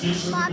Hey!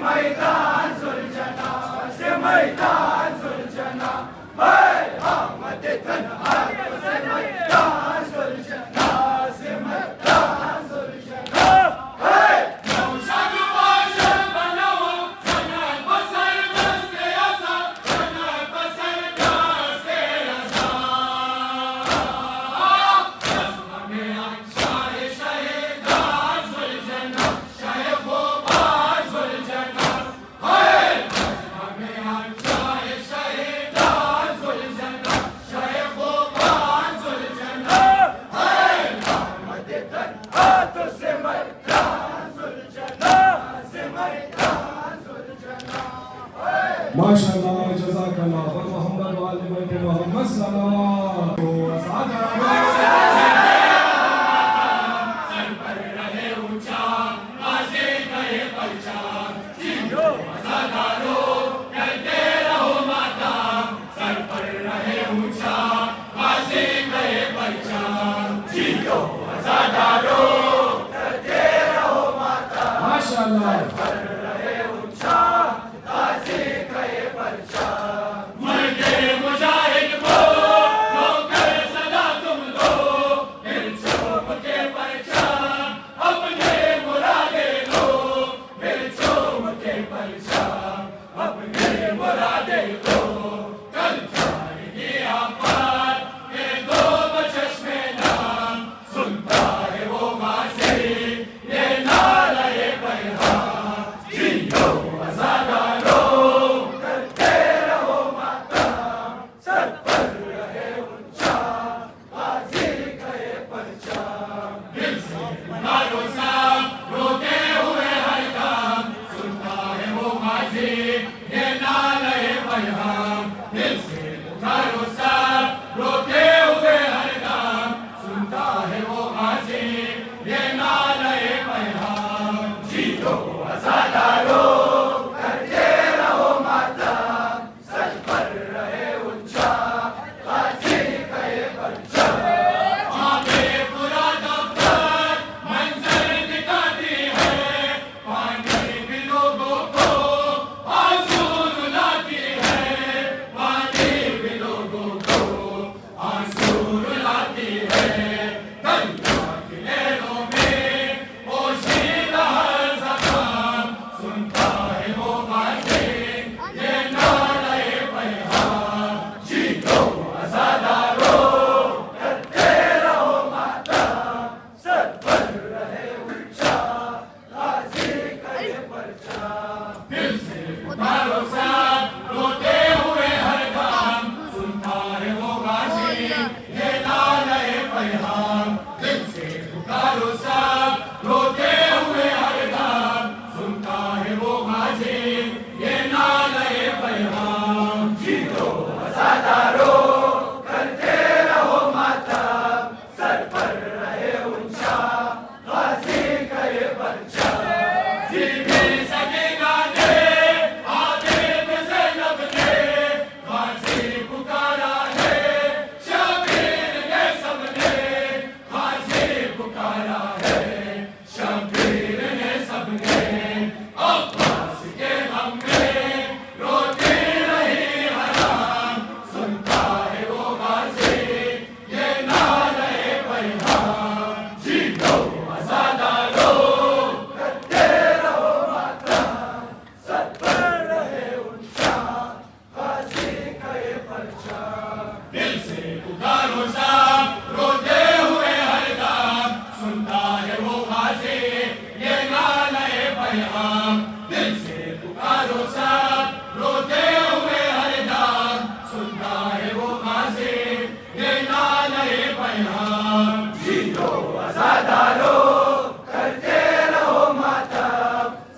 मैदान सुलझना, से मैदान सुलझना, हम तिथन से मैदान सुलझना, से मैदान सुलझना, नौशाद बाशर बनाओ सनत बसर दस्ते असा, सनत बसर दस्ते असा, रस्म में शाह शहीदान सुलझना, शाह ख़ुबार सुलझना, रस्म में शाह शहीदान सुलझना, शाह ख़ुबार सुलझना, हम तिथन से मैदान सुलझना, से मैदान सुलझना। माशाअल्लाह जज़ाकल्लाह व मोहम्मद व आले बैत मोहम्मद सल्लल्लाहु अलैहि वसल्लम। सर पर रहे ऊंचा, आज़े गए परचाम, जियो वज़ादारो करते रहो मातम, सर पर रहे ऊंचा, आज़े गए परचाम, जियो वज़ादारो करते रहो माता, माशाअल्लाह पर रहे ऊंचा, गाज़ी कहे परचाम। मर्दे मुजाहिद को नौकर सदा तुम दो, दिल चूम के परचाम अपने मुरादे लो, दिल चूम के परचाम अपने मुरादे लो, कल जाएगी आफत ये दो बचश्मे नाम, सुनता है वो गाज़ी ये नारे पैगाम, जियो वज़ादारो करते रहो माता, सर पर रहे ऊंचा, गाज़ी कहे परचाम। दिल से पुकारो सब रोते हुए हर काम, सुनता है वो गाज़ी ये नारे पैगाम, दिल से पुकारो सब रोते हुए हर काम, सुनता है वो गाज़ी ये नारे पैगाम, जियो वज़ादारो करते रहो माता, सर पर रहे ऊंचा, गाज़ी कहे परचाम। आगे फुराद पर मंजर दिखाती है, पानी भी लोगों को आंसू रुलाती है, पानी भी लोगों को आंसू रुलाती है, दरिया की लहरों में पोशीदा हर ज़बान, सुनता है वो गाज़ी ये नारे पैगाम, जियो वज़ादारो करते रहो माता, सर पर रहे ऊंचा, गाज़ी कहे परचाम। दिल से पुकारो सब रोते हुए हर काम, सुनता है वो गाज़ी ये नारे पैगाम, दिल से पुकारो सब रोते हुए हर काम, सुनता है वो गाज़ी ये नारे पैगाम, जियो वज़ादारो करते रहो माता, सर पर रहे ऊंचा, गाज़ी कहे परचाम। जी भी सकेगा ने आगे ज़ैनब ने गाज़ी पुकारा है, शबीर ने सबने गाज़ी पुकारा है, शबीर ने सबने अब्बास के गम में रोती रही हराम, सुनता है वो गाज़ी ये नारे पैगाम, जियो वज़ादारो करते रहो माता, सर पर रहे ऊंचा, गाज़ी कहे परचाम। दिल से पुकारो सब रोते हुए हर काम, सुनता है वो गाज़ी ये नारे पैगाम, दिल से पुकारो सब रोते हुए हर काम, सुनता है वो गाज़ी ये नारे पैगाम, जियो वज़ादारो करते रहो माता,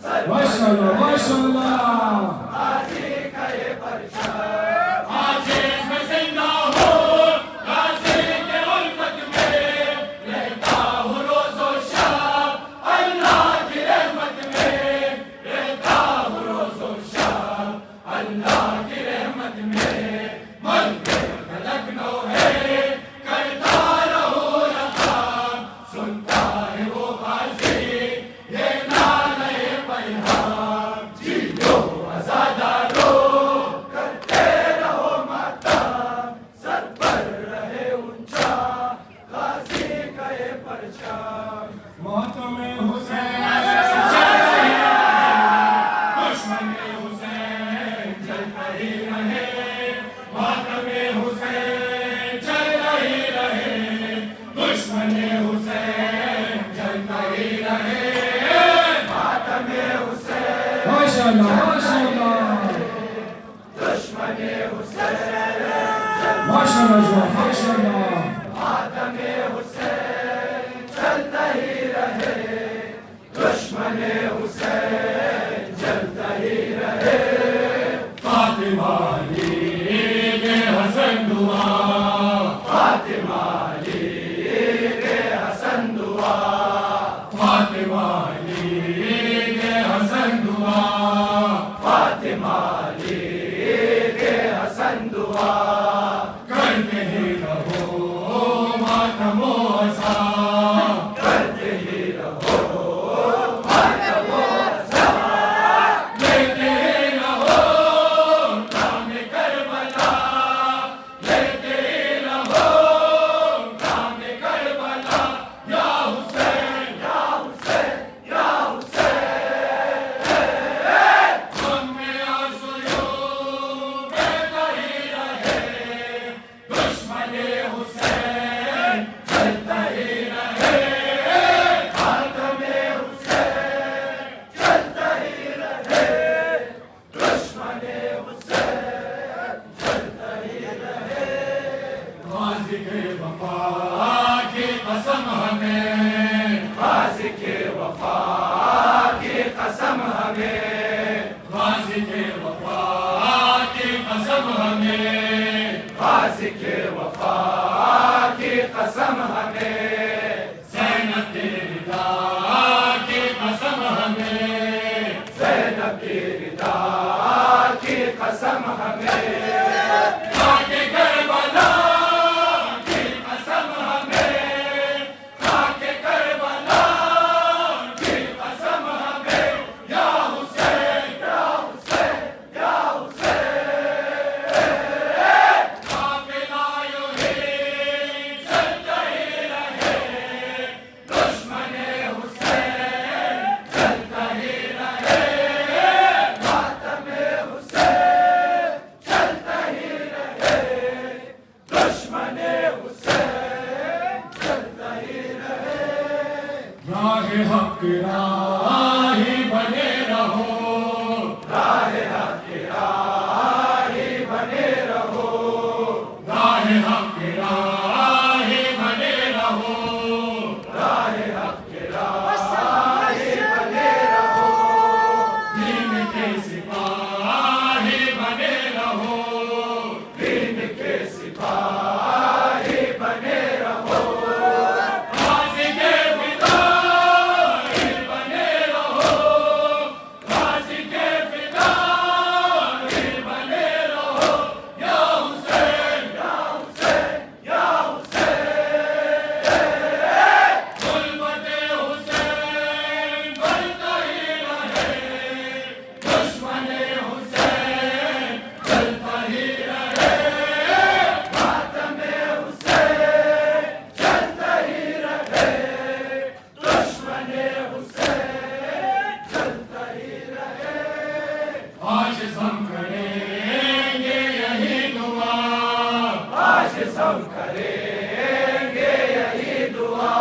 सर माशाअल्लाह माशाअल्लाह गाज़ी कहे परचाम। आज इसमें जिंदा हो गाज़ी के उल्फत में, रहता हूँ रोज़ो शब अल्लाह की रहमत में, रहता हूँ रोज़ो शब अल्लाह की रहमत में, मन के लखनऊ है करता रहूँ रकाम, सुनता परचम मातम हुसैन दुश्मन हुसैन जलता ही रहे, मातम हुसैन जलता ही रहे, दुश्मन हुसैन जलता ही रहे, मातम हुसैन माशाअल्लाह माशाअल्लाह दुश्मन हुसैन माशाअल्लाह माशाअल्लाह मातम हुसैन जलता ही रहे, दुश्मन हुसैन जलता ही रहे। फातिमा लीग हसन दुआ, फातिमा लीग हसन दुआ, फातिमा लीग हसन दुआ, फातिमा लीग हसन दुआ, करते ही रहो मातमो असा, करते ही रहो लेते ही रहो नाम करबला, लेते ही रहो नाम करबला, या हुसैन या हुसैन या हुसैन, हम में आंसू बहता ही रहे, दुश्मन हुसैन जलता ही रहे, मातम हुसैन जलता ही रहे, दुश्मन हुसैन जलता ही रहे। गाज़ी के वफा की कसम हमें, गाज़ी के वफा की कसम हमें, गाज़ी के वफा की कसम हमें, गाज़ी के वफा की कसम हमें, ज़ैनब के रिदा की कसम हमें, ज़ैनब की रिदा की कसम हमें, खाके करबला की कसम हमें, खाके करबला की कसम हमें, या हुसैन या हुसैन या हुसैन, काफिला यूं ही चलता ही रहे, दुश्मन हुसैन जलता ही रहे, मातम हुसैन जलता ही रहे, दुश्मन हुसैन जलता ही रहे। राह हक राही बने रहो, राह हक राही बने रहो, राह हक राही बने रहो, राह हक राही बने रहो, दीन के सिपाही बने रहो, दीन के सिपाही बने रहो, गाज़ी के फिदाई बने रहो, गाज़ी के फिदाई बने रहो, या हुसैन या हुसैन या हुसैन, गुलबते हुसैन बनता ही रहे, दुश्मन हुसैन चलता ही रहे, मातम हुसैन जलता ही रहे, दुश्मन हुसैन जलता ही रहे। आज हम करेंगे यही दुआ, आज हम करेंगे यही दुआ,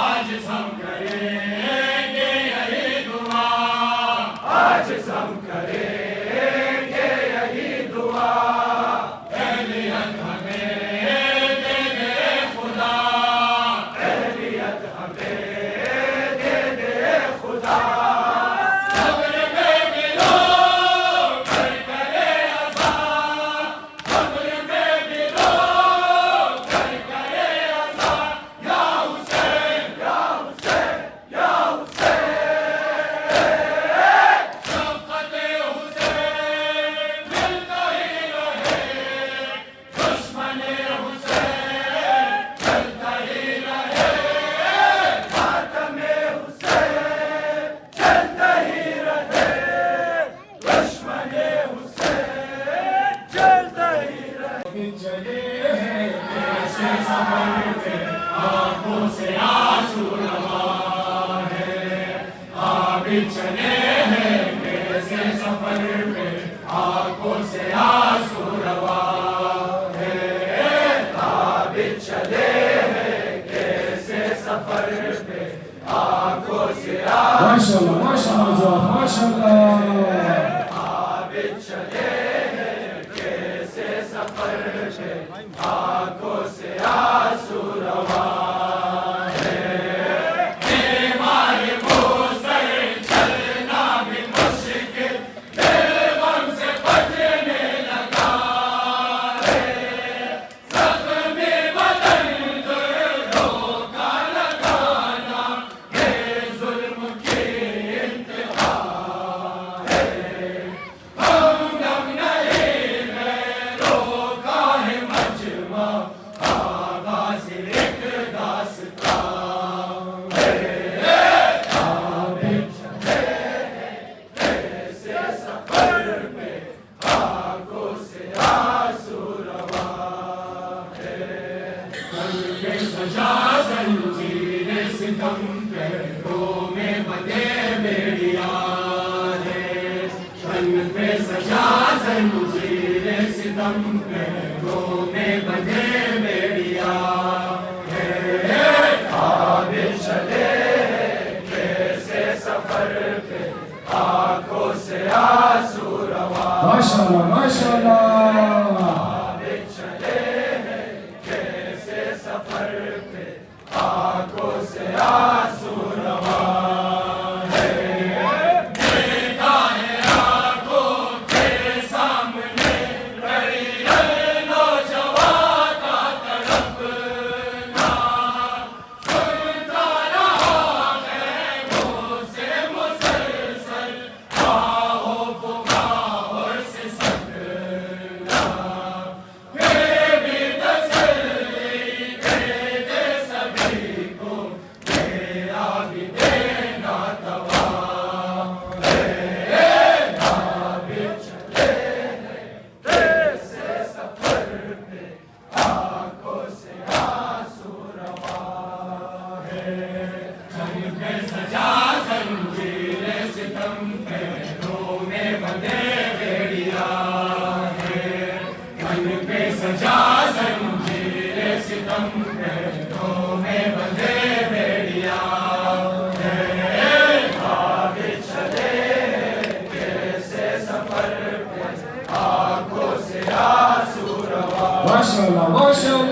आज हम करेंगे यही दुआ, आज हम करेंगे यही दुआ, अहलियत हमें दे दे खुदा, अहलियत हमें दे दे खुदा, कब्र में मिलो कर करे अज़ा, कब्र में मिलो कर करे अज़ा, या हुसैन या हुसैन या हुसैन, शफ़क़त हुसैन मिलता ही रहे, दुश्मन हुसैन जलता ही रहे, मातम हुसैन जलता ही रहे, दुश्मन हुसैन जलता ही रहे। चले हैं कैसे सफर में आंखों से आंसू रवा है। आप चले हैं कैसे सफर पे, आंखों से आंसू रवा है। आप चले हैं कैसे सफर पे, आंखों से माशाल्लाह माशाल्लाह जवाब माशाल्लाह। आप चले हैं कैसे सफर पे, आंखों से आंसू रवा है। बीमारी मुझसे चलना भी मुश्किल, दिल गम से बजने लगा है। जख्मी बदन दिलों का लगाना, ये जुल्म की इंतहा है। हमदम नहीं गैरों का है मजमा, आगाज़ एक दास्तां कैसे सफर पे, आंखों से आंसू रवा के सजा जंजीरें सितम पैरों में बंधे बेड़िया है। तन पे सजा जंजीरें सितम पैरों में बंधे बेड़िया है। आप चले हैं कैसे सफर पे, आंखों से आंसू रवा। माशाल्लाह माशाल्लाह। आप चले हैं कैसे सफर पे, आंखों से आंसू रवा देखा है आंखों के सामने करियर नौजवान का तड़पना। सुनता रहा है मुँह से मुसलसल, आओ पुकार से सकना। फिर भी तसल्ली दे दे सभी को, मेरा भी देना तवा कैसे सफर पे, आंखों से आंसू रवा तन पे सजा जंजीरें सितम पैरों में बंधे बेड़िया है। तन पे सजा जंजीरें सितम पैरों में बंधे बेड़िया है। आप चले हैं कैसे सफर पे, आंखों से आंसू रवा माशाल्लाह माशाल्लाह।